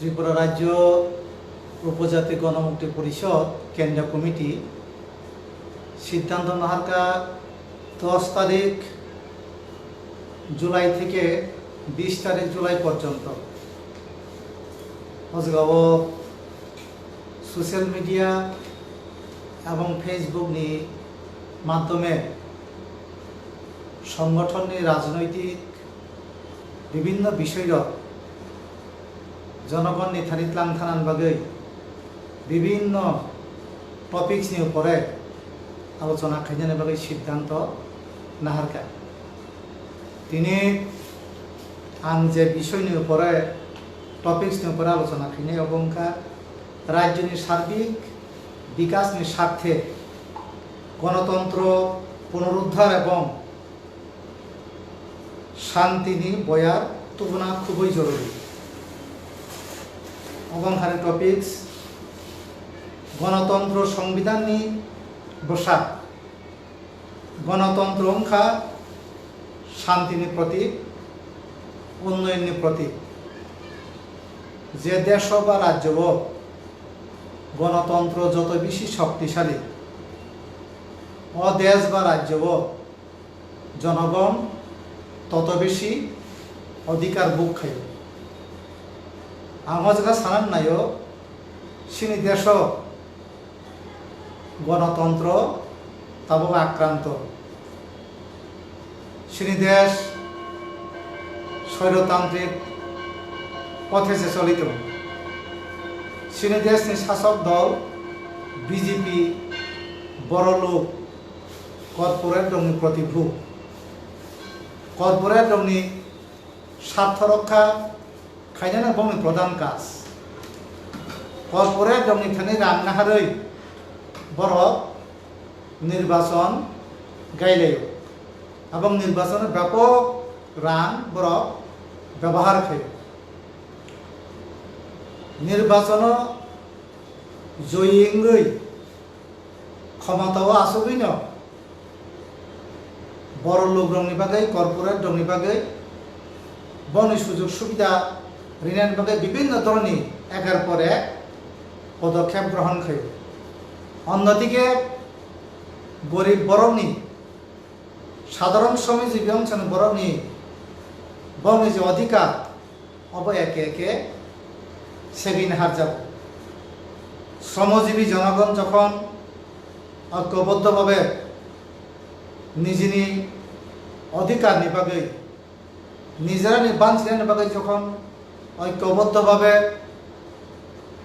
ত্রিপুরা রাজ্য উপজাতি গণমুক্তি পরিষদ কেন্দ্রীয় কমিটি সিদ্ধান্ত নাহারকা 10 তারিখ জুলাই থেকে 20 তারিখ জুলাই পর্যন্ত অজগাও সোশ্যাল মিডিয়া এবং ফেসবুকনি মাধ্যমে সংগঠননি রাজনৈতিক বিভিন্ন বিষয় জনগণ নির্ধারিত লাংথানান বাগৈ বিভিন্ন টপিক্সনি উপরে আলোচনা খাইজানের বাগৈ সিদ্ধান্ত নাহারকা তিনি আং যে বিষয়नि উপরে টপিক্সनि উপরে আলোচনা খাইনাय অবংকা রাজ্যनि সার্বিক বিকাশनि স্বার্থে গণতন্ত্র পুনরুদ্ধার এবং শান্তিनि বয়ার তুলনা খুবই জরুরি। অবংহারে টপিক্স গণতন্ত্র সংবিধাননি বসা গণতন্ত্র অংখা শান্তিনি প্রতীক উন্নয়ননি প্রতীক যে দেশ বা রাজ্য গণতন্ত্র যত বেশি শক্তিশালী ও দেশ বা রাজ্য জনগণ তত বেশি অধিকার বুক খাই আমাজগা সানান নাইও সিনি দেশ গণতন্ত্র তাবো আক্রান্ত সিনি দেশ স্বৈরতান্ত্রিক পথে যে চলিত সিনি দেশনি শাসক দল বিজেপি বড়লোক কর্পোরেট দলনি প্রতিভূ কর্পোরেট দলনি স্বার্থ রক্ষা খাইজানা বংনি প্রধান কাজ কর্পোরেট দলনি থানি রাং নাহাरै বড় নির্বাচন গাইলায় এবং নির্বাচনে ব্যাপক রাং বড় ব্যবহার খায় নির্বাচন জয়ী ক্ষমতাও আসবইন বড় লোক রংনি বাগৈ কর্পোরেট রংনি বাগৈ বনি সুযোগ সুবিধা ঋণের বাগৈ বিভিন্ন ধরনের একের পর এক পদক্ষেপ গ্রহণ খায় অন্যদিকে গরিব বরংনি সাধারণ শ্রমজীবী অংশন বরংনি বংনি যে অধিকার অব একে একে সেবিন হার যাব শ্রমজীবী জনগণ যখন ঐক্যবদ্ধভাবে নিজেনি অধিকার নিবাগৈ নিজেরা বাঞ্ছিলেন বাগৈ যখন ঐক্যবদ্ধভাবে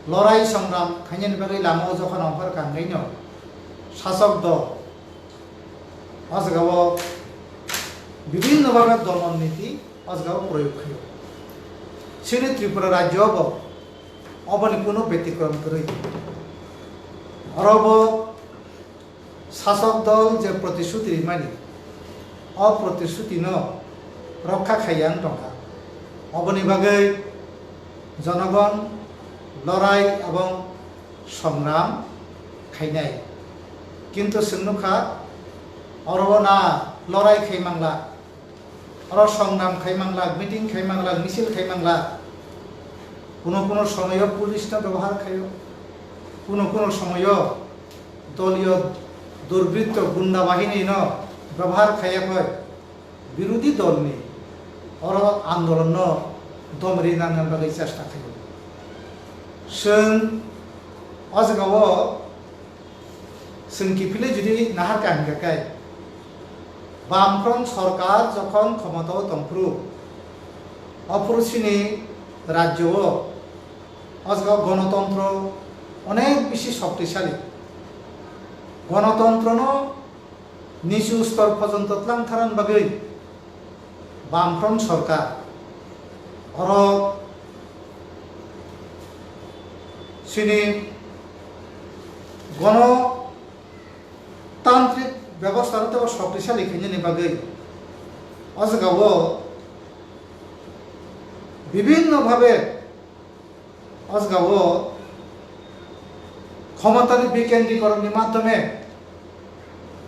লড়াই সংগ্রাম খাইনি বাগৈ লামাও যখন অঙ্কার কাঙ্গাইন শাসক দল অজগাও বিভিন্নভাবে দমন নীতি অজগাও প্রয়োগ খাই সিনি ত্রিপুরা রাজ্য অবনি কোনো ব্যতিক্রম করে অরব শাসক দল যে প্রতিশ্রুতি মানি অপ্রতিশ্রুতি রক্ষা খাইয়ান টঙ্কা অবনি বাগৈ জনগণ লড়াই এবং সংগ্রাম খাইনাই কিন্তু সিন্নুখা অরব না লড়াই খাইমাংলা অর সংগ্রাম খাইমাংলা মিটিং খাইমাংলা মিছিল খাইমাংলা কোনো সময় পুলিশটা ব্যবহার খায় কোনো সময় দলীয় দুর্বৃত্ত গুন্ডা বাহিনী ব্যবহার খাইয়া কয় বিরোধী দল নেই অর আন্দোলন দমরি নানান বাগৈ চেষ্টা খাই जों अजगाव जों किफिले जुदि नाहार काहिगाखाय बामफ्रंट सरकार যখন ক্ষমতাও তংফ্রু অপরসিনি রাজ্য অজগাव গণতন্ত্র অনেক বেশি শক্তিশালী গণতন্ত্র নিচু স্তর পর্যন্ত লাংথারান বাগৈ বামফ্রন্ট সরকার অর সিনি গণতান্ত্রিক ব্যবস্থাতে শক্তিশালী খাইনি বাগৈ অজগাव বিভিন্নভাবে অজগাव ক্ষমতার বিকেন্দ্রীকরণের মাধ্যমে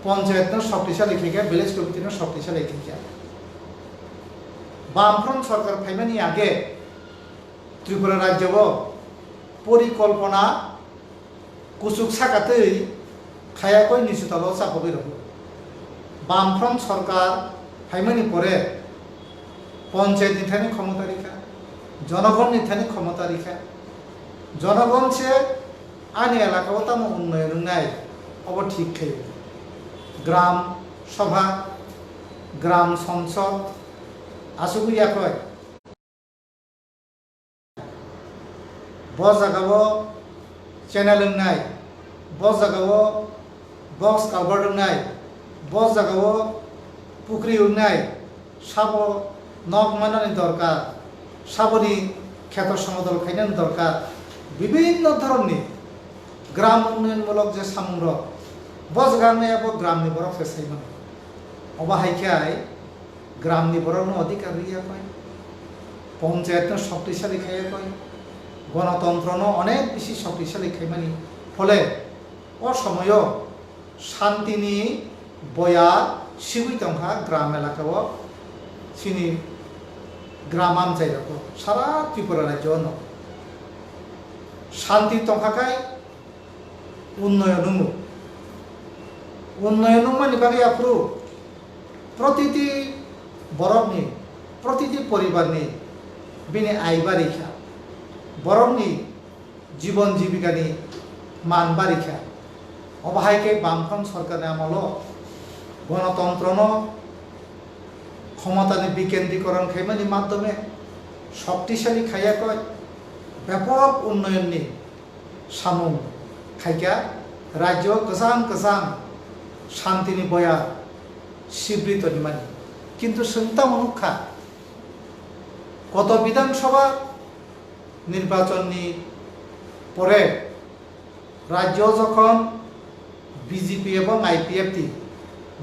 পঞ্চায়েত শক্তিশালী খেয়ে ভিলেজ কমিটি শক্তিশালী খেয়ে বামফ্রন্ট সরকার ফাইমানি আগে ত্রিপুরা রাজ্য পরিকল্পনা কুচুক সাকাতেই খায়াকই নিচুতল চাপবি রব বামফ্রন্ট সরকার ফাইমানি পরে পঞ্চায়েত নিথানি ক্ষমতা রেখা জনগণ নিথানি ক্ষমতা রেখা জনগণ সে আনি এলাকাও তাম উন্নয়ন নাই অব ঠিক খাই গ্রাম সভা গ্রাম সংসদ আসুগুইয়া কয় ব জায়গাও চ্যানেল নাই ব জায়গাও বক্স কালভার নাই ব জায়গাও পুকুরি নাই সাব নখ মানানি দরকার সাবনি ক্ষেত সমতল খাইনানি দরকার বিভিন্ন ধরনের গ্রাম উন্নয়নমূলক যে সামুর বজ গ্রামে গ্রামনি বড় ফেসাই মানে অবাহাইখাই গ্রামনি বড় অধিকার রিয়া কয় পঞ্চায়েত শক্তিশালী খাইয়া কয় গণতন্ত্র অনেক বেশি শক্তিশালী খাইমানি ফলে অসময় শান্তিনি বয়া সিগুই তংহা গ্রাম এলাকাও চিনি গ্রামাম জায়গাকে সারা ত্রিপুরা রাজ্য শান্তি তংখাকাই উন্নয়ন মানে বাকি আপনি প্রতিটি বরফনি প্রতিটি পরিবারনি বিনি আয় বারিখা বরফনি জীবন জীবিকানি মান বারিখা অবাহাইকে বামফ্রন্ট সরকারের আমল গণতন্ত্র ক্ষমতানি বিকেন্দ্রীকরণ খাইমানি মাধ্যমে শক্তিশালী খাইয়া কয় ব্যাপক উন্নয়ননি সামুং খাইকা রাজ্য গোজান শান্তিনি বয়া স্বীকৃত নিমানি কিন্তু চিন্তা মনুক্ষা কত বিধানসভা নির্বাচননি পরে রাজ্য যখন বিজেপি এবং আইপিএফটি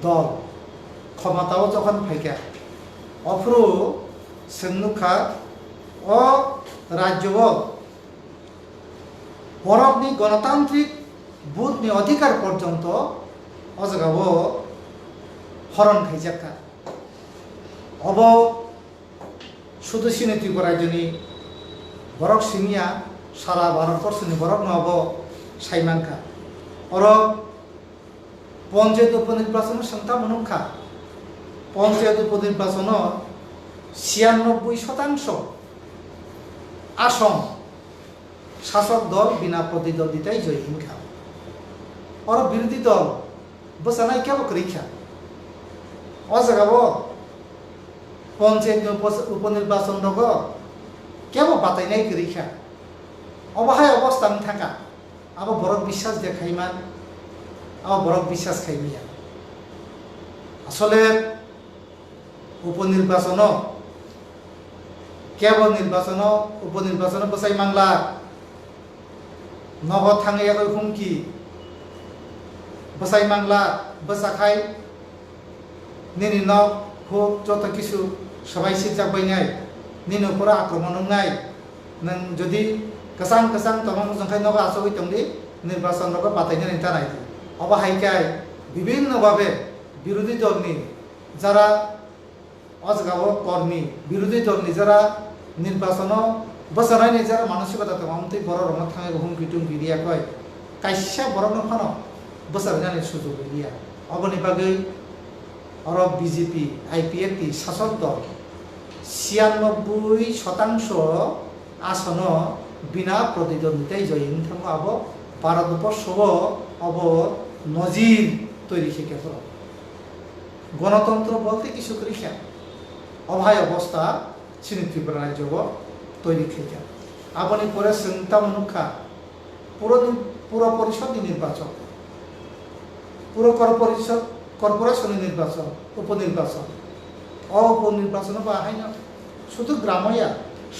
দল ক্ষমতাও যখন ফাইকা অফ্রু সেনুখা ও রাজ্য বরফনি গণতান্ত্রিক বুথনি অধিকার পর্যন্ত অজাগাব হরণ খাইজাকা অব শুধু সিনে ত্রিপুরা রাজ্যনি বরফ সিনিয়া সারা ভারতবর্ষনি বরফ নব সাইমাংখা অর পঞ্চায়েত উপনির্বাচন সংখ্যা মনুখা পঞ্চায়েত উপনির্বাচন ৯৬% আসন শাসক দল বিনা প্রতিদ্বন্দ্বিতায় জয়ী হিংখা और বিরোধী দল বসানাই কেবল রেখা অজাগাব পঞ্চায়েত উপনির্বাচন দগ কেবল বাতাইনাই রেখা অবাহায় অবস্থান থাকা আবার বড় বিশ্বাস দেখাইমান আবার বড় বিশ্বাস খাইমিয়া আসলে উপনির্বাচন কেবল নির্বাচন উপনির্বাচন বসাই মাংলা নগদ থাঙে হুমকি বসাই মাংলা বসাখাই নিনি নক হুক যত কিছু সবাই সিজাবাইনাই নিনি উপরে আক্রমণ নাই নং যদি কেসাং তমাম জংখাই নগ আসবই তংদি নির্বাচন নগ বাতাইনে নিতা নাই অবাহাইকাই বিভিন্নভাবে বিরোধী দলনি যারা অজগাব কর্মী বিরোধী দলনি যারা নির্বাচন বসানাইনি যারা মানসিকতা তমামতই বড় রঙ থাঙে হুমকি টুমকি দিয়া কয় কাইসা বড় নখানো বসার সুযোগ দিয়া অবনি বাগৈ আর বিজেপি আইপিএফটি শাসক দল ৯৬% আসন বিনা প্রতিদ্বন্দ্বিতায় জয়ী থাকবো আব ভারতবর্ষ অব নজির তৈরি শিখে গণতন্ত্র বলতে কিছু করিখা অভায় অবস্থা চিনি ত্রিপুরা রাজ্য তৈরি খেয়ে আপনি পরে চিন্তা মনুখা পুরো পরিষদ নির্বাচন পুরো কর্পোরেশনের নির্বাচন উপনির্বাচন উপনির্বাচন বাহাই না শুধু গ্রামইয়া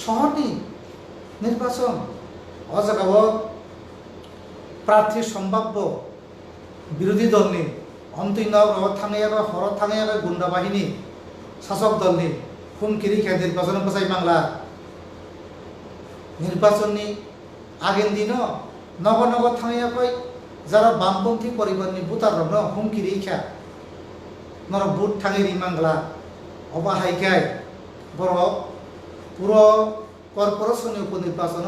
শহরনি নির্বাচন অজাগাব প্রার্থী সম্ভাব্য বিরোধী দলনি অন্তই থাঙাইয়াবে হর থাঙাইয়াবে গুন্ডা বাহিনী শাসক দলনি হুমকিরি খেয়ে নির্বাচন বসাই বাংলা নির্বাচননি আগের দিন নগর থাঙাইয়াবে যারা বামপন্থী পরিবারনি ভোটার হুমকিরি খা নর বুট থাঙেরি মাংলা অবাহাইকাই বড় পুরো কর্পোরেশন উপনির্বাচন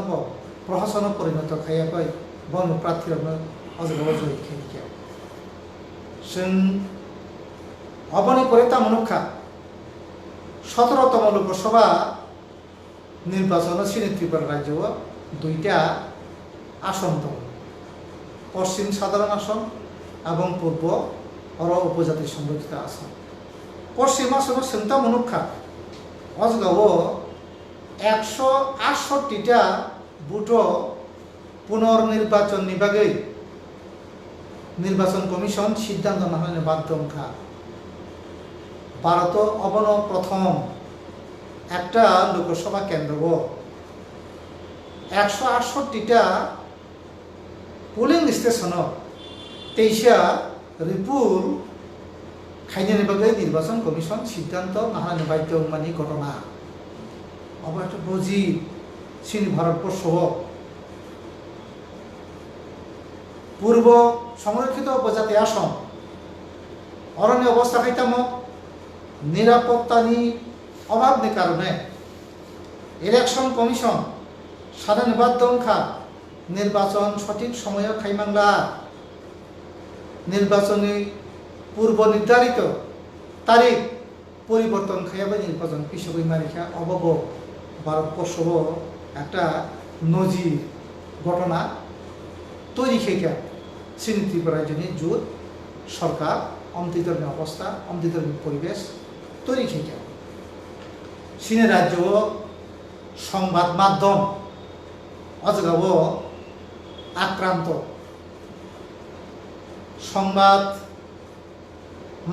প্রহসন পরিণত খাইয়াকৈ বন প্রার্থীরা অজগাব জয়ী খেয়ে जों অবনি করে তামনুখা 17তম লোকসভা নির্বাচন সিনে ত্রিপুরা রাজ্য 2টা আসন দল পশ্চিম সাধারণ আসন এবং পূর্ব অর উপজাতি সংরক্ষিত আসন পশ্চিম আসন সেন্তা মনুখা অজগাব 168টা বুট পুনর্নির্বাচন নিবাগে নির্বাচন কমিশন সিদ্ধান্ত না হলে বাধ্যমখা ভারত অবন প্রথম একটা লোকসভা কেন্দ্র 168টা পোলিং স্টেশন 23টা রিপুর খাইনে নিবাগে নির্বাচন কমিশন সিদ্ধান্ত না হলে বাধ্যমানি ঘটনা অবশ্য বুঝি চীন ভারতবর্ষ পূর্ব সংরক্ষিত উপজাতি আসন অরণ্য অবস্থা খাইতাম নিরাপত্তানি অভাবনি কারণে ইলেকশন কমিশন সাধারণ বাধ্যংখা নির্বাচন সঠিক সময়ে খাইমাংলা নির্বাচনী পূর্ব নির্ধারিত তারিখ পরিবর্তন খাইয়াবে নির্বাচন পিছবই মারিখা অভাব ভারতবর্ষ একটা নজির ঘটনা তৈরি খেয়ে চীন ত্রিপুরা রাজ্যনি জোট সরকার অমৃতধর্মী অবস্থা অমৃতধর্মী পরিবেশ তৈরি খেয়ে চীন রাজ্য সংবাদ মাধ্যম অজগাব আক্রান্ত সংবাদ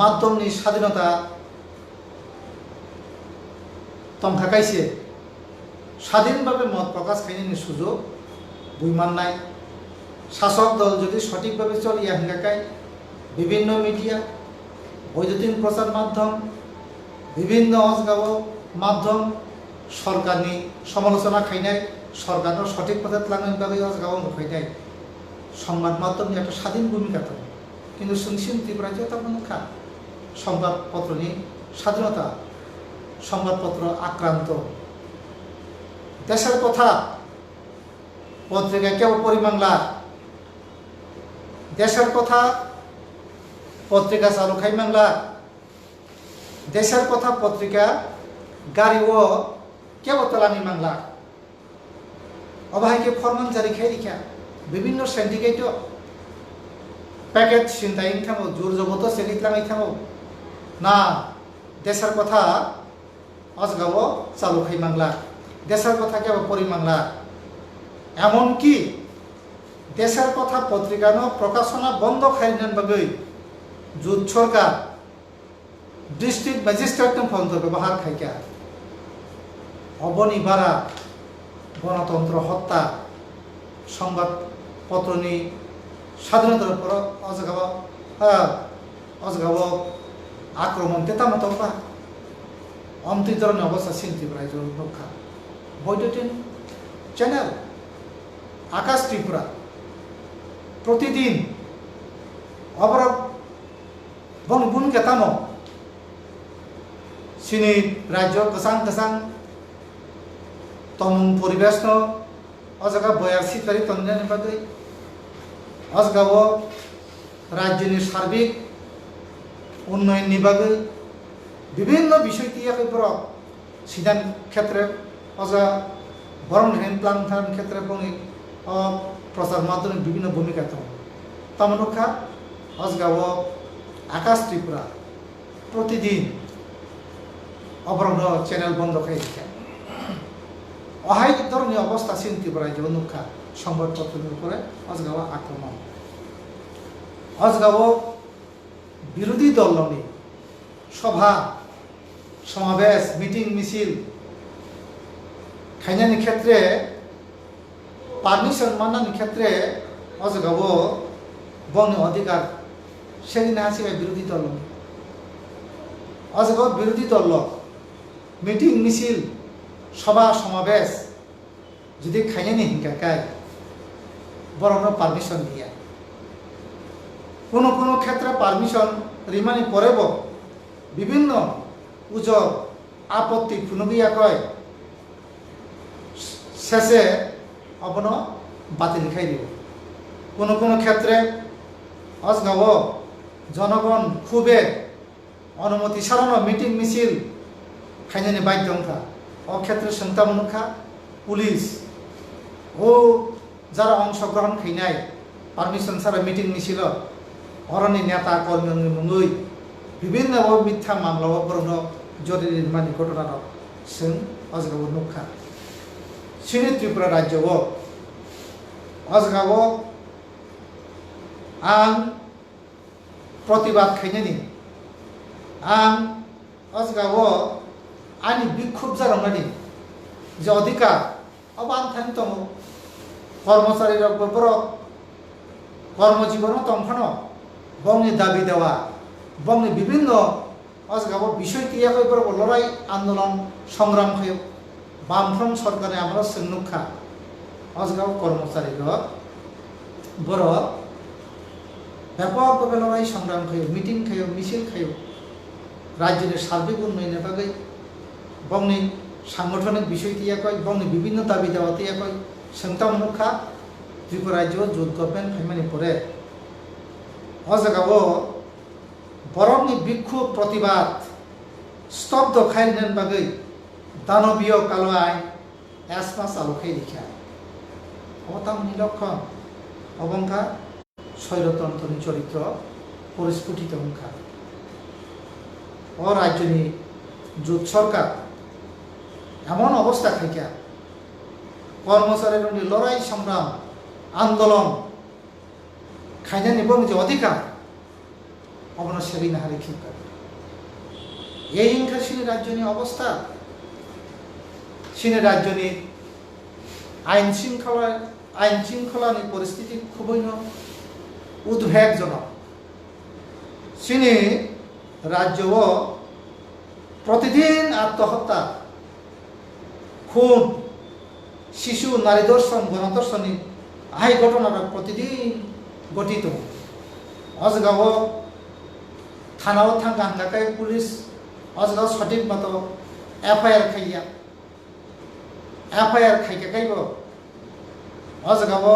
মাধ্যমনি স্বাধীনতা তংখাকাইছে স্বাধীনভাবে মত প্রকাশ খাইনি সুযোগ বইমান নাই শাসক দল যদি সঠিকভাবে চলিয়া হিঙ্গাকায় বিভিন্ন মিডিয়া বৈদ্যুতিন প্রচার মাধ্যম বিভিন্ন অজগাব মাধ্যম সরকারনি সমালোচনা খাইনাই সরকারের সঠিক পথে লাগানোভাবে অজগাব খাইনাই সংবাদ মাধ্যমনি একটা স্বাধীন ভূমিকা থাকে কিন্তু শুনছেন ত্রিপুরাজ্য তখন খা সংবাদপত্রনি স্বাধীনতা সংবাদপত্র আক্রান্ত দেশের কথা পত্রিকা কেবল পরিমাংলা দেশের কথা পত্রিকা চালু খাইমাংলা দেশের কথা পত্রিকা গাড়িও কেবল তেলানি মাংলা অবাহাইকে ফরমান জারি খাই দিখা বিভিন্ন সিন্ডিকেট প্যাকেট চিন্তাই থামো জোর জবত সেলিতলাঙাই থামো না দেশের কথা অজগাব চালু খাইমাংলা দেশের কথা কেবল পরিমাংলা এমনকি দেশের কথা পত্রিকানো প্রকাশনা বন্ধ খাইলেন বাগৈ জোট সরকার ডিস্ট্রিক্ট ম্যাজিস্ট্রেট পর্যন্ত ব্যবহার খাইকা অবনিবারা গণতন্ত্র হত্যা সংবাদপত্রনি স্বাধীনতার উপর অজগাব আক্রমণ তেতামত অমৃতরণ অবস্থা চিন্তি প্রায় রক্ষা বৈদ্যুতিন চ্যানেল আকাশ ত্রিপুরা প্রতিদিন অবরোধ বনগুন কেতাম চিনি রাজ্য গোসাং গোসাং তমুং পরিবেশ অজগা বয়ার সিতারি তন্দ্রেন বাদে অজগাব রাজ্যনি সার্বিক উন্নয়ন নিবাগে বিভিন্ন বিষয় তিয়াকৈপর সিদ্ধান্ত ক্ষেত্রে অজা বরং হ্যান্ড প্লান ক্ষেত্রে বঙ্গে প্রচার মাধ্যমে বিভিন্ন ভূমিকা তমনুখা অজগাব আকাশ ত্রিপুরা প্রতিদিন অবরোধ চ্যানেল বন্ধ খাই দিকে অহাই ধরনের অবস্থা চীন ত্রিপুরা জনুখা সংবাদপত্রের উপরে অজগাব আক্রমণ অজগাব বিরোধী দলনি সভা সমাবেশ মিটিং মিছিল খাইনানি ক্ষেত্রে পারমিশন মানানি ক্ষেত্রে অজগাব বঙ্গ অধিকার সেদিন আসিবে বিরোধী দল অজগাব বিরোধী দল মিটিং মিছিল সভা সমাবেশ যদি খাইনানি হিংকাকায় বরং পারমিশন দিয়া কোনো কোনো ক্ষেত্রে পারমিশন রিমানি পরেব বিভিন্ন উজব আপত্তি ফুনবিয়া কয় শেষে অবন বাতিল খাই দিব কোনো কোনো ক্ষেত্রে অজগাও জনগণ খুবে অনুমতি সারানো মিটিং মিছিল খাইনানি বাধ্যংখা অক্ষেত্রে সংতামনুখা পুলিশ ও যারা অংশগ্রহণ খাইনাই পারমিশন ছাড়া মিটিং মিছিল অরণি নেতা কর্মী মুঙ্গই বিভিন্ন মিথ্যা মামলা বরণ জরুরি নির্মাণ ঘটনা जों अजगाव नुखा सिनि त्रिपुरा राज्यआव अजगाव आं प्रतिबाद खायनायनि आं अजगाव आंनि बिक्षुब जालांनायनि जे अधिकार अब आं थांनो दङ कर्मचारी बर কর্মজীবন তংখানো বংনি দাবি দেওয়া বংনি বিভিন্ন অজগাব বিষয় তিয়াকৈ बर লড়াই আন্দোলন সংগ্রাম খায় বামফ্রম সরকারে আমরা সন্নুখা অজগাব কর্মচারী बर ব্যাপকভাবে লড়াই সংগ্রাম খায় মিটিং খায় মিছিল খায় রাজ্যের সার্বিক উন্নয়নের বাগৈ বংনি সাংগঠনিক বিষয় তিয়াকৈ বংনি বিভিন্ন দাবি দেওয়া তিয়াকৈ সন্তামনুখা त्रिपुरा राज्य जुट गभर्नमेंट फैमानी परे अजगाव बरमनि बिक्षुब प्रतिबाद स्तब्ध खायरिनायनि बागै दानवीय कालो आइन एसमा चालुखाय लिखा अबतामनि लक्षण अबंखा स्वैरतंत्रनि चरित्र परिस्फुटित अंखा अ राज्यनि जुट सरकार एमन अवस्था खायखा कर्मचारी लड़ाई संग्राम आंदोलन खायनायनि बंनि जे अधिकार अबन सेरिनो हारि खिका এই হিংসা সিনি রাজ্যনি অবস্থা সিনি রাজ্যনি আইন শৃঙ্খলানি পরিস্থিতি খুবই উদ্বেগজনক সিনি রাজ্য প্রতিদিন আত্মহত্যা খুন শিশু নারী দর্শন গণদর্শনী আই ঘটনাটা প্রতিদিন গঠিত অজগাव থানাও থাঙ্কা হাঙ্গাকায় পুলিশ অজগাव সঠিক মতো এফআইআর খাইকাকাইব অজগাव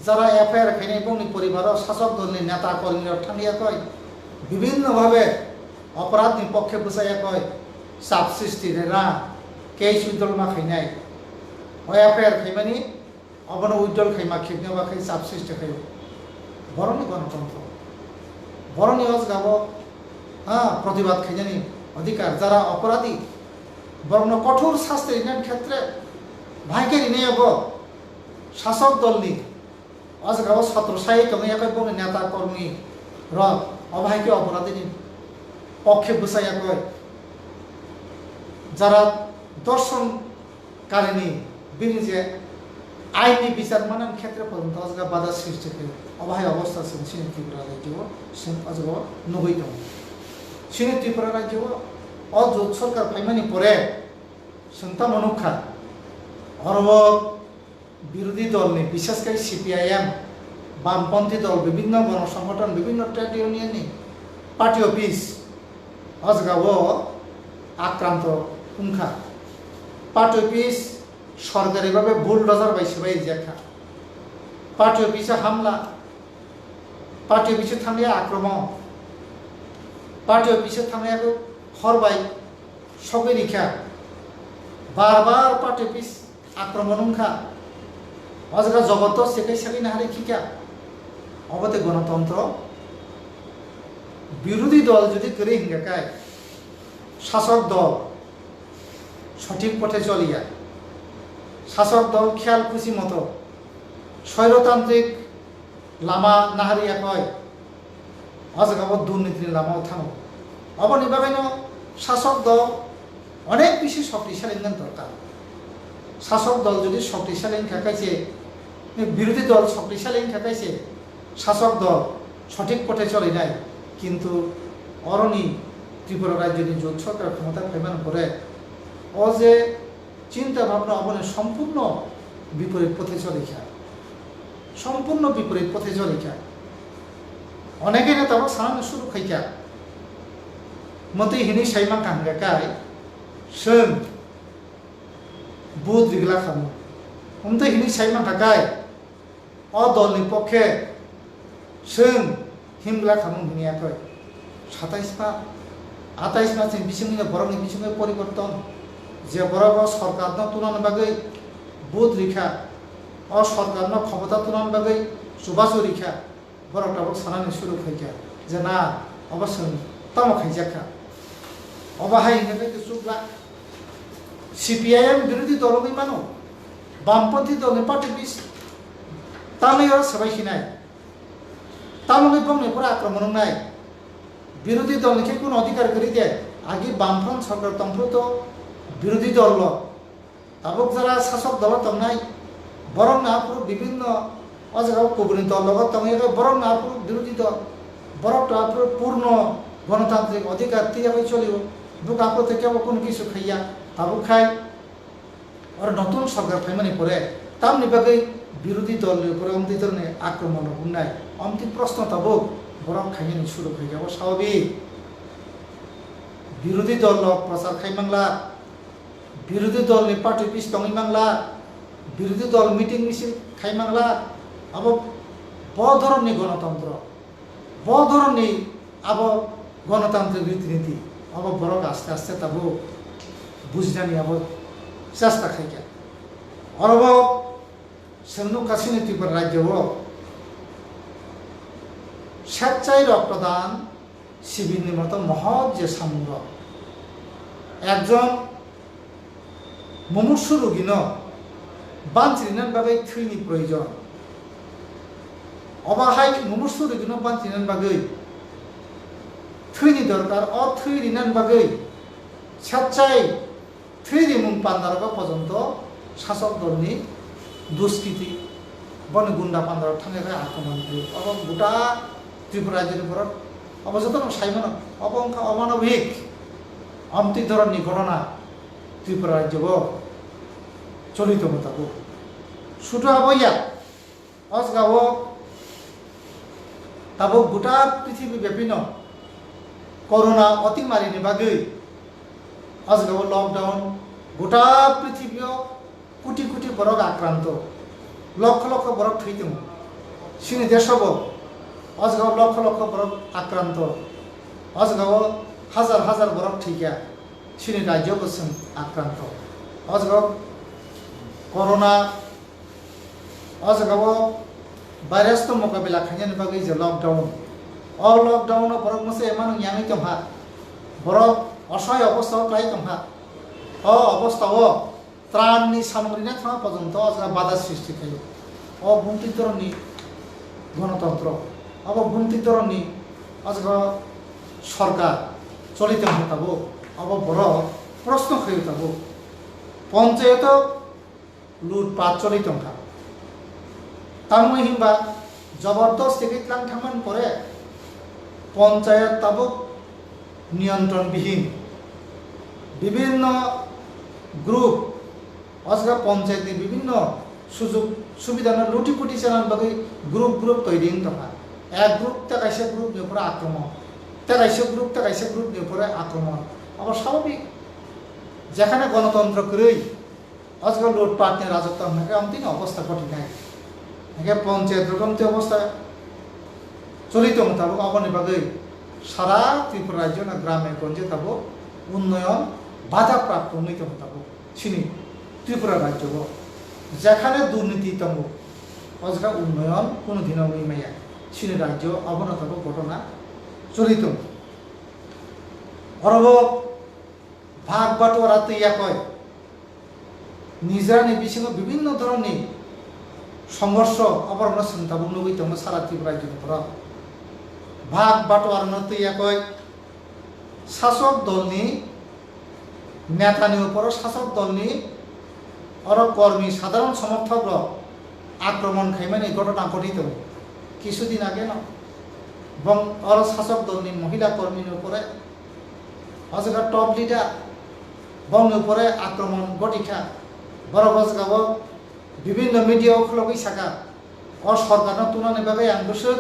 যারা এফআইআর খাইনাই বংনি পরিবার শাসক দলনি নেতা কর্মীরা থাঙ্গিয়াকয় বিভিন্নভাবে অপরাধনি পক্ষে বুঝাইয়াকয় চাপ সৃষ্টি রেনা কেস উইথড্রল খাইনাই ও এফআইআর খাইমানি অবন উজ্জ্বল খাইমা খেপনে বা খাই চাপ সৃষ্টি খাই বরণি গণতন্ত্র বরণি অজগাव প্রতিবাদ খাইজানি অধিকার যারা অপরাধী বরণ কঠোর শাস্তি ঋণের ক্ষেত্রে ভাইকে ঋণে শাসক দলনি অজগাव ছত্রসায়ী কমিয়াকৈ বংনি নেতা কর্মী অভাইকে অপরাধীনি পক্ষে বুঝাইয়াকৈ যারা দর্শনকারিনী বিনি যে আইনি বিচার মানান ক্ষেত্রে পর্যন্ত অজগাव বাধা সৃষ্টি করে অবাহী অবস্থা সিনি ত্রিপুরা রাজ্য অজগাव নুবই দं সিনি ত্রিপুরা রাজ্য অজোট সরকার ফাইমানি পরে সন্তা মনুখা অরব বিরোধী দলনি বিশেষ করে সিপিআইএম বামপন্থী দল বিভিন্ন গণসংগঠন বিভিন্ন ট্রেড ইউনিয়ননি পার্টি অফিস অজগাव আক্রান্ত হুঙ্খা পার্টি অফিস সরকারিভাবে বুলডোজার বাইসবাই দেখা পার্টি অফিসে হামলা পার্টি অফিসে থামলে আক্রমণ পার্টি অফিসে থামলে হরবাই সবে রিখা বারবার পার্টি অফিস আক্রমণ উঙ্খা অজগা জবরদস্ত সেকাই সাকাই না হারে খিকা অবতে গণতন্ত্র বিরোধী দল যদি করে হিঙ্গাকায় শাসক দল সঠিক পথে চলিয়া শাসক দল খেয়াল খুশি মতো স্বৈরতান্ত্রিক লামা নাহারিয়া কয় অজগাव দুর্নীতির লামাও থামো অবনিভাবেন শাসক দল অনেক বেশি শক্তিশালী দরকার শাসক দল যদি শক্তিশালী থাকাইছে বিরোধী দল শক্তিশালী থাকাইছে শাসক দল সঠিক পথে চলে নাই কিন্তু অরণি ত্রিপুরা রাজ্যের জোট সরকার ক্ষমতা ফাইমান করে ও যে চিন্তা ভাবনা অবনের সম্পূর্ণ বিপরীত পথে চলিখা সম্পূর্ণ বিপরীত পথে চলিখা অনেকে নেতা সারানো শুরু খাইখা মতে হিনি সাইমা কাঙ্গাকায় সোं बुद रिगला खामो हमते हिनी साइमा थाखाय अ दलनि पक्षे जों हिमग्ला खालामनो हिनियाखै 27 मा 28 मा जों बिसिंनि बरकनि बिसिंनि परिवर्तन जे बरक सरकारनो तुलना बागै बुध रिखा अ सरकारनो क्षमता तुलना बागै सुबासु रिखा बरक दाबो सानानि सुरु फैखा जे ना अबसर तम खाइजाखा अबाहाय हिनबे सुब्ला CPIM বিরোধী দলनि मानो বামপন্থী দলनि पार्टी बिस तामियाव सबायखिनाय तामुनि बंनिफोरा आक्रमण नाय বিরোধী দলকে কোন অধিকার করি দে আগে বামফ্রন্ট সরকার তন্ত্র তো বিরোধী দল তাবক যারা শাসক দল তংনাই বরং নাপুর বিভিন্ন অজাগাও কবুনি দল লগত তংয়ে বরং নাপুর বিরোধী দল বরং নাপুর পূর্ণ গণতান্ত্রিক অধিকার তিয়াবে চলিব বুকাপুর থেকে কোন কিছু খাইয়া তাবক খাই আর নতুন সরকার ফাইমানি পরে তামনি বাগৈ বিরোধী দলের উপরে অমতি ধরনের আক্রমণ হুনাই অমতি প্রশ্ন তাবক বরং খাইনি শুরু হয়ে যাব স্বাভাবিক বিরোধী দল প্রচার খাইমাংলা বিরোধী দলनि পার্টি পিস দङैमांला বিরোধী দল মিটিং মিছিল খাইমাংলা আব ব ধরনের গণতন্ত্র ব ধরনের আব গণতান্ত্রিক রীতিনীতি আব বরং আস্তে আস্তে তাবো বুঝনানি আব চেষ্টা খাইকা অরব সেমनु কাছিনি ত্রিপুরা রাজ্যব স্বেচ্ছায় রক্তদান শিবিরের মতো মহৎ যে সামুঙ্গ একজন মুমূর্ষু রোগীন বাঞ্চিনার বাগৈ থৈনি প্রয়োজন অবাহাই মুমূর্ষু রোগীন বাঞ্চিনার বাগৈ থৈনি দরকার অ থৈরিনার বাগৈ স্বেচ্ছায় থৈরি মুং পান্দারবা পর্যন্ত শাসক দলনি দুষ্কৃতি বন গুন্ডা পান্দার থাঙ্গে আক্রমণ অব গোটা ত্রিপুরা রাজ্যের উপর অবযতন সাইমন অবংকা অমানবিক অমতি ধরনের ঘটনা ত্রিপুরা রাজ্য চলিত মতাব শুধু আবইয়া অজগাব তাব গোটা পৃথিবী ব্যাপীন করোনা অতিমারিनि বাগৈ অজগাব লকডাউন গোটা পৃথিবীও কোটি কোটি বরক আক্রান্ত লক্ষ লক্ষ বরক থৈতম সিনি দেশব অজগাব লক্ষ লক্ষ বরক আক্রান্ত অজগাব হাজার হাজার বরক থৈকা সিনি রাজ্য বসুন আক্রান্ত অজগাব করোনা অজগাব ভাইরাস তো মোকাবিলা খাইনি বাগৈ যে লকডাউন অ লকডাউন বরক মসে এমান ইয়ামি তমহা বরক অসহায় অবস্থা ক্লাই তমহা অ অবস্থাও ত্রাণনি সামগ্রী থাকা পর্যন্ত বাধা সৃষ্টি খাই অ বুমতি ধরনের গণতন্ত্র অব বুমতি ধরনের আজগ সরকার চলিত হতাব অব বড় প্রশ্ন খাই হতাব পঞ্চায়েত লুটপাট চলিত হা তামই হিংবা জবরদস্ত টিকিটলাং থামান পরে পঞ্চায়েত তাবক নিয়ন্ত্রণবিহীন বিভিন্ন গ্রুপ অজগা পঞ্চায়েত বিভিন্ন সুযোগ সুবিধা লুটিপুটি চালানোর বাকি গ্রুপ গ্রুপ তৈরি তথা এক গ্রুপ কাইসে গ্রুপ উপরে আক্রমণ কাইসে গ্রুপ উপরে আক্রমণ আবার স্বাভাবিক যেখানে গণতন্ত্র করেই অজগা লুটপাট নিয়ে রাজত্ব নাকি অন্তিম অবস্থা কঠিন নাই নাকি পঞ্চায়েত রকমতি অবস্থা চলিত মোতাবক অবনি বাগৈ সারা ত্রিপুরা রাজ্য না গ্রামে গঞ্জে তাবো উন্নয়ন বাধাপ্রাপ্ত নৈত মোতাবক চিনি ত্রিপুরা রাজ্য যেখানে দুর্নীতি তম অজগা উন্নয়ন কোনো দিনও মাইয়া চিনি রাজ্য অবনতব ঘটনা চলিত অরব ভাগ বাটোয়ারা তৈয়া কয় নিজরানি বিশিঙ্গ বিভিন্ন ধরনের সংঘর্ষ অবরণ চিন্তাবক নবীতম সারা ত্রিপুরা রাজ্যের উপর ভাগ বাটোয়ারা তৈয়া কয় শাসক দলনি নেতানি উপর শাসক দলনি অর কর্মী সাধারণ সমর্থক আক্রমণ খাইমানি ঘটনা ঘটিত কিছুদিন আগে না এবং অর শাসক দলনি মহিলা কর্মীর উপরে অজগা টপ লিডার বং উপরে আক্রমণ ঘটিখা বড় গজগাব বিভিন্ন মিডিয়া খলগই সাকা অ সরকার তুলনানি বাগৈ আংগুসু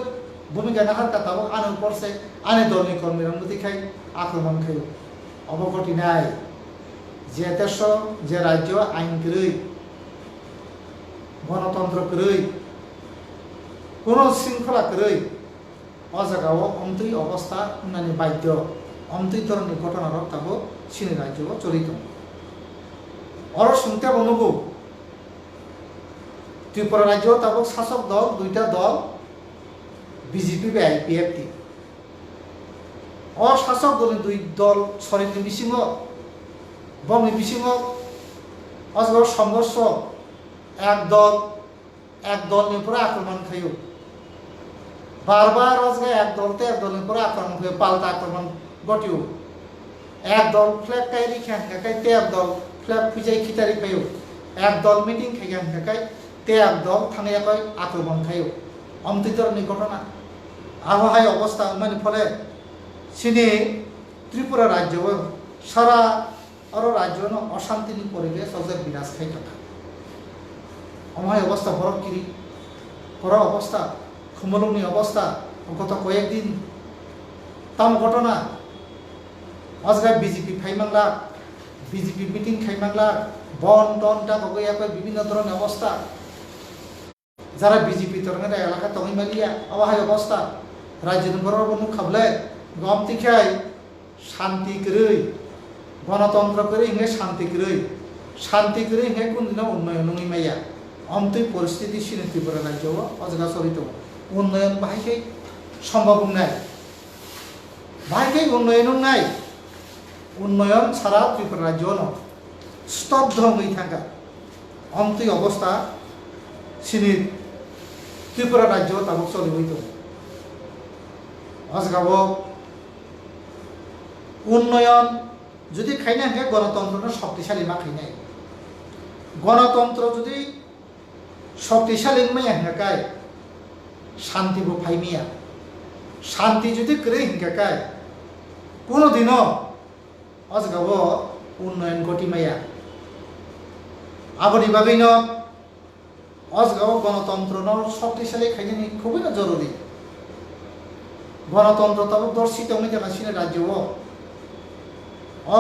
ভূমিকা নাহার কাতাব আনে পড়ছে আনে দলনি কর্মীর অনুমতি খাই আক্রমণ খাই অবগতি নাই যে দেশ যে রাজ্য আইন করি গণতন্ত্র করেই কোনো শৃঙ্খলা করেই ও জায়গাও অন্তই অবস্থা উন্নয়ন বাধ্য অন্তই ধরনের ঘটনার তাবো সিনি রাজ্য চলিত অর শুনতে বনবো ত্রিপুরা রাজ্য তাবো শাসক দল দুইটা দল বিজেপি বে আইপিএফটি শাসক দলের দুই দল সরিনি বিসিং বংনি বিসিং অজগর সংঘর্ষ এক দলनि উপরে আক্রমণ খাইও বারবার অজগে এক দলতে এক দলের উপরে আক্রমণ খাইও পাল্টা আক্রমণ ঘটিও এক দল ফ্ল্যাগ কাইরি খাই তে এক দল ফ্ল্যাগ খুঁজাই খিতারি পাইও এক দল মিটিং খাই তে এক দল থানায় আক্রমণ খাইও অমৃতরণী ঘটনা আবহাওয়ায় অবস্থা উন্নয়নের ফলে সিনি ত্রিপুরা রাজ্য সারা আরো রাজ্য অশান্তির পরিবেশ অজে বিরাজ খাই থাকা অমায় অবস্থা বরফকিরি করা অবস্থা খুমলুমনি অবস্থা গত কয়েকদিন তাম ঘটনা আজগায় বিজেপি ফাইমাংলা বিজেপি মিটিং খাইমাংলা বন টন টা বিভিন্ন ধরনের অবস্থা যারা বিজেপি তরঙ্গের এলাকা তহিমালিয়া আবহাওয়া অবস্থা রাজ্যের বড় মুখ খাবলে গম তিখাই শান্তি করে গণতন্ত্র করে ইংরে শান্তি করে ইংরে কোন দিন উন্নয়ন মাইয়া অন্তই পরিস্থিতি সিনে ত্রিপুরা রাজ্য অজগা চলিত উন্নয়ন বাহাইকে সম্ভব নাই বাহাইকে উন্নয়ন ছাড়া ত্রিপুরা রাজ্য স্তব্ধ হয়ে থাকা অন্তই অবস্থা সিনি ত্রিপুরা রাজ্য তাবক চলি হইত অজগাব উন্নয়ন যদি খাই না গণতন্ত্র শক্তিশালী মা খাই নাই গণতন্ত্র যদি শক্তিশালী মাইয়া হেঁকায় শান্তি ফাইমিয়া শান্তি যদি করে হিংকাকায় কোনোদিনও অজগাব উন্নয়ন ঘটিমাইয়া আবনি বাগৈন অজগাব গণতন্ত্র শক্তিশালী খাইনি খুবই না জরুরি গণতন্ত্র তবে দর্শিত সিনে রাজ্য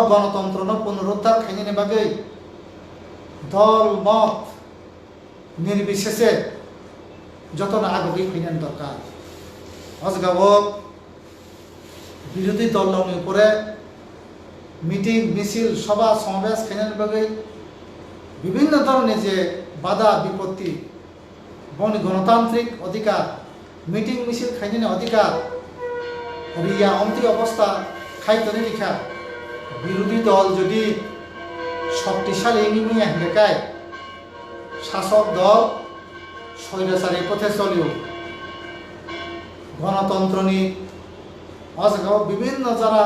গণতন্ত্র পুনরুদ্ধার খাইনি বাগৈ দল মত নির্বিশেষে যত না আগে ফাইনান দরকার অজগাব বিরোধী দলের উপরে মিটিং মিছিল সভা সমাবেশ খাইনান বাগৈ বিভিন্ন ধরনের যে বাধা বিপত্তি বনি গণতান্ত্রিক অধিকার মিটিং মিছিল খাইনানি অধিকার রিয়া অন্তি অবস্থা খাইতনে লিখা বিরোধী দল যদি শক্তিশালী নিমিয়া হেঁকায় শাসক দল স্বৈরাচারী পথে চলিও গণতন্ত্র নি অজগাও বিভিন্ন যারা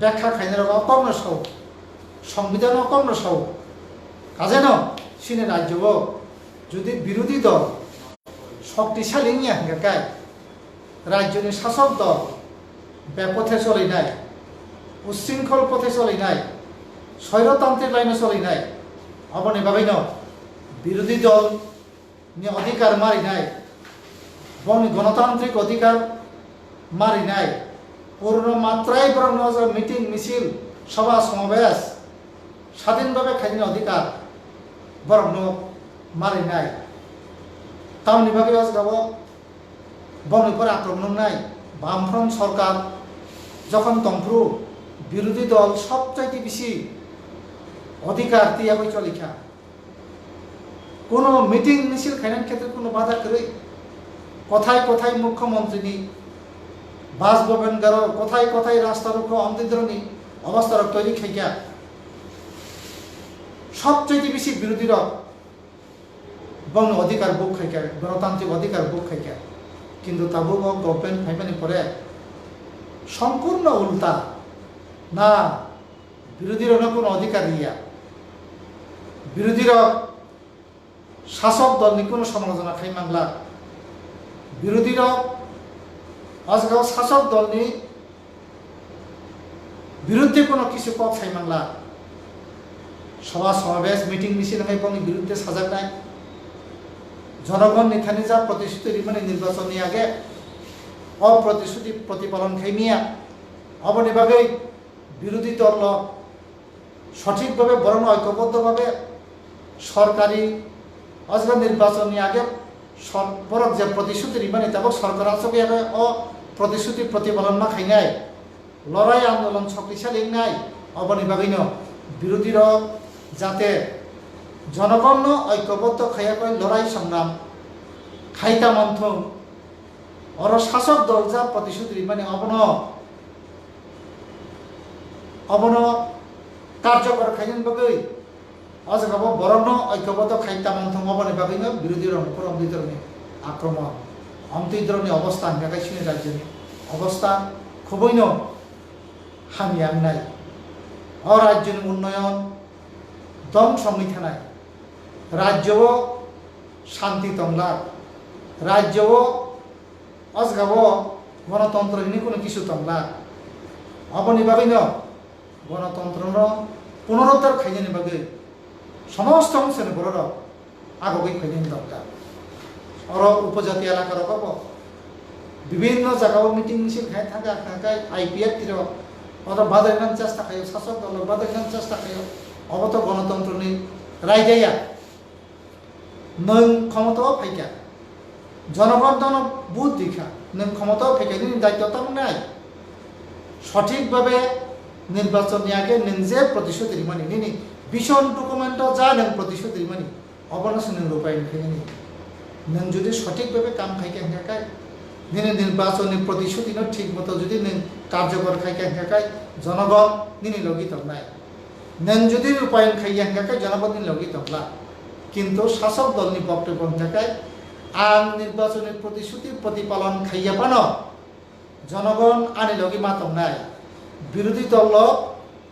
ব্যাখ্যা খাইনের অকর্ণ সহ সংবিধান অকর্ণ সহ কাজে ন সিনে রাজ্য যদি বিরোধী দল শক্তিশালী নিয়ে হেঁকায় রাজ্যের শাসক দল ব্যাপথে চলি নাই উচ্ছৃঙ্খল পথে চলি নাই স্বৈরতান্ত্রিক লাইনে চলি নাই অবনি ভাবেই ন বিরোধী দল নিয়ে অধিকার মারি নাই বং গণতান্ত্রিক অধিকার মারি নাই পূর্ণ মাত্রায় বরং মিটিং মিছিল সভা সমাবেশ স্বাধীনভাবে খাইনি অধিকার বরং মারি নাই তামনি ভাবে যাব বং উপরে আক্রমণ নাই বামফ্রন্ট সরকার যখন তন্ত্র বিরোধী দল সবচাইতে বেশি অধিকার দিয়া হয়ে চলিখা কোনো মিটিং মিছিল খাইনার ক্ষেত্রে কোনো বাধা করে কোথায় কোথায় মুখ্যমন্ত্রী নি বাসভবন গারো কোথায় কোথায় রাস্তা রুখো অন্তর্ধরণী অবস্থা তৈরি খাইয়া সবচেয়ে বেশি বিরোধীরা বং অধিকার বুক খাইকা গণতান্ত্রিক অধিকার বুক খাইকা কিন্তু তাবু গভর্নমেন্ট ফাইমানি পরে সম্পূর্ণ উল্টা না বিরোধীরা কোনো অধিকার দিয়া বিরোধীরা শাসক দল নি কোনো সমালোচনা খাই মাংলা বিরোধীরা আজকাল শাসক দল নি বিরুদ্ধে কোনো কিছু পথ খাই মাংলা সভা সমাবেশ মিটিং মিছিল হয় এবং বিরুদ্ধে সাজাক নাই জনগণ নিথানি যা প্রতিশ্রুতি মানে নির্বাচনী আগে অপ্রতিশ্রুতি প্রতিপালন খাইমিয়া অবনিভাবে বিরোধী দল সঠিকভাবে বরং ঐক্যবদ্ধভাবে সরকারি অজগা নির্বাচনী আগে বরক যে প্রতিশ্রুতি রিমানি তাবক সরকার আসবে ও প্রতিশ্রুতি প্রতিপালন না খাইনাই লড়াই আন্দোলন শক্তিশালী নাই অবনি বাগিন বিরোধীর যাতে জনগণ ঐক্যবদ্ধ খাইয়াকৈ লড়াই সংগ্রাম খাইতা মন্থন অর শাসক দল যা প্রতিশ্রুতি রিমানি অবন কার্যকর খাইন বাগৈ অজগাব বরণ ঐক্যবদ্ধ খাইতা মন্থন অবনি বাগিন বিরোধীর উপর অমৃত ধরনের আক্রমণ অমৃত ধরনের অবস্থান দেখাইছিলেন রাজ্যের অবস্থা খুবই হামিয়াম নাই অরাজ্যের উন্নয়ন দম সংবিধানায় রাজ্যও শান্তি তংলার রাজ্যও অজগাব গণতন্ত্র কোনো কিছু তংলার অবনি বাগিন গণতন্ত্র পুনরুদ্ধার খাইনি বাগে সমস্ত অংশের বড় আগবই খাইনি দরকার অর উপজাতি এলাকার কব বিভিন্ন জায়গাও মিটিং মিছিল খাই থাকা আইপিএফ তীর অত বাদাইনান চেষ্টা খাই শাসক দল বাদাইনান চেষ্টা খাই অবত গণতন্ত্র নেই রায়জাইয়া নং ক্ষমতাও ফাইকা জনগণ দন বুধ দীক্ষা নং ক্ষমতাও ফাইকা দায়িত্ব তেমন নাই সঠিকভাবে নির্বাচন আগে নিজে প্রতিশ্রুতি রিমানি নিনি ভীষণ ডকুমেন্ট যা নং প্রতিশ্রুতি রিমানি অবনাশ নং রূপায়ণ খাইনি নং যদি সঠিকভাবে কাম খাইকে হেঁকায় নিনে নির্বাচনী প্রতিশ্রুতি ঠিক মতো যদি কার্যকর খাইকে হেঁকায় জনগণ নিনি লগিত নাই নং যদি রূপায়ণ খাইয়া হেঁকায় জনগণ নিনি লগিত হলা কিন্তু শাসক দলনি বক্তব্য হেঁকায় আন নির্বাচনী প্রতিশ্রুতি প্রতিপালন খাইয়া পানো জনগণ আনি লগি মাতম নাই বিরোধী দল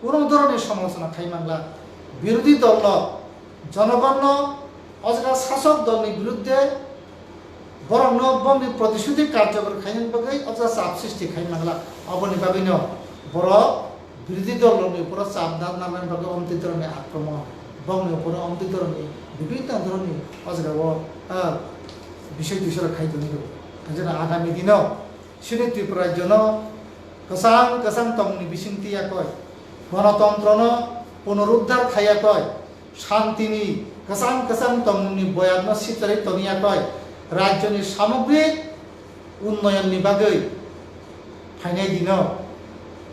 কোনো ধরনের সমালোচনা খাই মাংলা বিরোধী দল জনগণ অজগা শাসক দলনি বিরুদ্ধে বরং বংনি প্রতিশ্রুতি কার্যকর খাইন বাকি অজগা চাপ সৃষ্টি খাই মাংলা অবনি বাবিন বড় বিরোধী দলনি উপর চাপ নামেন বাকি অমৃত ধরনের আক্রমণ বংনি উপর অমৃত ধরনের বিভিন্ন ধরনের অজগাব বিষয় টিষয় খাইতে নিল আগামী দিনও সিনি ত্রিপুরার জন্য কসাং কসাং তমনি বিচিন্তিয়া কয় গণতন্ত্র পুনরুদ্ধার খাইয়া কয় শান্তিনি কসাং কসাং তমনি বয়ান সিতারি তনিয়া কয় রাজ্যনি সামগ্রিক উন্নয়ননি বাগৈ ফাইনাই দিন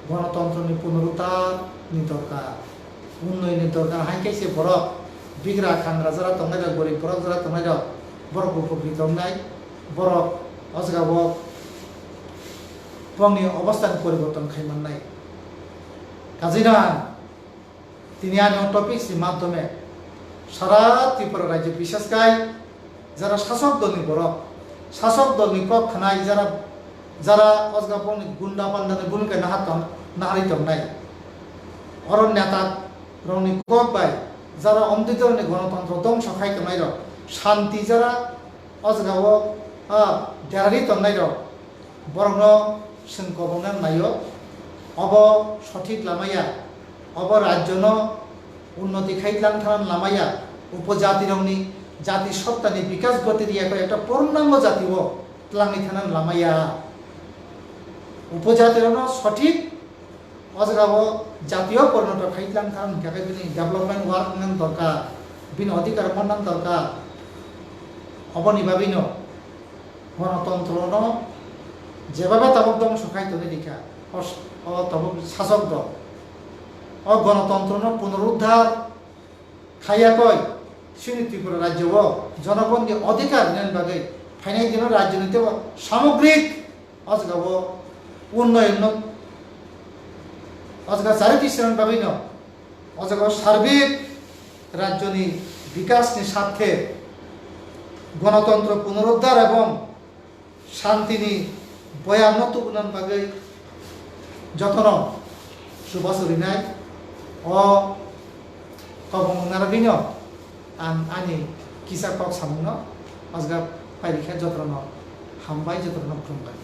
গণতন্ত্রনি পুনরুদ্ধার নি দরকার উন্নয়নের দরকার হাইকাইছে বরফ বিগ্রা খানরা যারা তংনাই গরিব বরফ যারা তংনাই বরফ উপকৃত নাই বরফ অজগাব বংনি অবস্থান পরিবর্তন খাইমান নাই কাজীরা তিনি আনি টপিক্সের মাধ্যমে সারা ত্রিপুরা রাজ্যে বিশেষ করে যারা শাসক দলনি বড় শাসক দলনি কক খানাই যারা যারা অজগা বংনি গুন্ডা পান্ডানি ভূমিকা নাহারিত নাই অরণ নেতা রংনি কক বাই যারা অমৃত গণতন্ত্র ধ্বংস খাইতে নাই শান্তি যারা অজগাব দেরারিত নাই বরং কবনার নাইও অব সঠিক লামাইয়া অব রাজ্য উন্নতি খাইলাম থানান লামাইয়া উপজাতি রংনি জাতি সত্তানি বিকাশ গতি দিয়ে একটা পূর্ণাঙ্গ জাতিও তলাঙ্গি থানান লামাইয়া উপজাতির সঠিক অজগাব জাতীয় পরিণত খাইলাম থানান হিসাবে বিনি ডেভেলপমেন্ট ওয়ার্ক নান দরকার বিন অধিকার মন্নান দরকার অবনিভাবিন গণতন্ত্র যেভাবে তাবক ধ্বংস খাইতে দেখা তবক শাসক দল গণতন্ত্র পুনরুদ্ধার খাইয়া কয় সিনি ত্রিপুরা রাজ্য জনগণ অধিকার নেন বাগে ফাইনাই দিন রাজনীতি সামগ্রিক অজগাব উন্নয়ন অজগা চারিটি শ্রেণ বাবিন অজগ সার্বিক রাজ্যনি বিকাশনি স্বার্থে গণতন্ত্র পুনরুদ্ধার এবং শান্তিনি বয়ান্নত উন্নয়ন বাগে যতন সুবাসরি নাই কবনারাবিন আনি কিসা কক সামুন অজগা পাইরিখা যত্ন হামবাই যত্ন খুমবাই